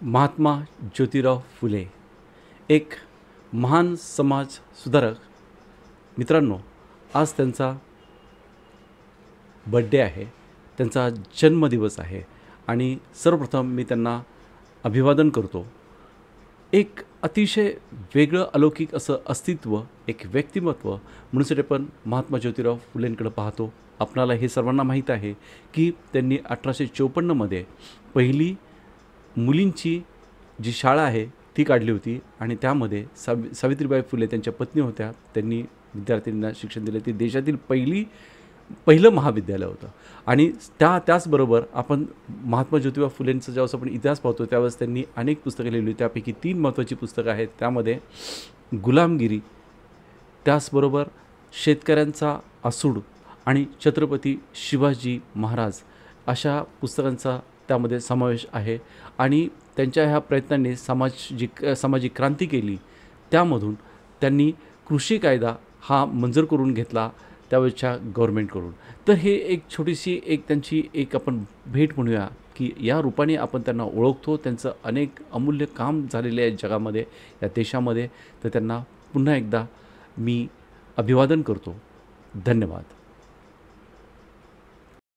महात्मा ज्योतिराव फुले एक महान समाज सुधारक. मित्रांनो, आज त्यांचा बड्डे आहे, त्यांचा जन्मदिवस आहे आणि सर्वप्रथम मी त्यांना अभिवादन करतो. एक अतिशय वेगळं अलौकिक असं अस्तित्व, एक व्यक्तिमत्व म्हणूनसाठी आपण महात्मा ज्योतिराव फुलेंकडे पाहतो. आपणाला हे सर्वांना माहीत आहे की त्यांनी 1854मध्ये पहिली मुलींची जी शाळा आहे ती काढली होती आणि त्यामध्ये सावित्रीबाई फुले त्यांच्या पत्नी होत्या. त्यांनी विद्यार्थ्यांना शिक्षण दिले. ती देशातील पहिलं महाविद्यालय होतं. आणि त्याचबरोबर आपण महात्मा ज्योतिबा फुलेंचा ज्यावेळेस आपण इतिहास पाहतो त्यावेळेस त्यांनी अनेक पुस्तकं लिहिली. त्यापैकी 3 महत्त्वाची पुस्तकं आहेत. त्यामध्ये गुलामगिरी, त्याचबरोबर शेतकऱ्यांचा असूड आणि छत्रपती शिवाजी महाराज अशा पुस्तकांचा त्यामध्ये समावेश आहे. आणि त्यांच्या ह्या प्रयत्नांनी सामाजिक क्रांती केली. त्यामधून त्यांनी कृषी कायदा हा मंजूर करून घेतला त्यावेळच्या गव्हर्नमेंटकडून. तर हे एक छोटीशी त्यांची आपण भेट म्हणूया की या रूपाने आपण त्यांना ओळखतो. त्यांचं अनेक अमूल्य काम झालेले आहे जगामध्ये, या देशामध्ये. तर त्यांना पुन्हा एकदा मी अभिवादन करतो. धन्यवाद.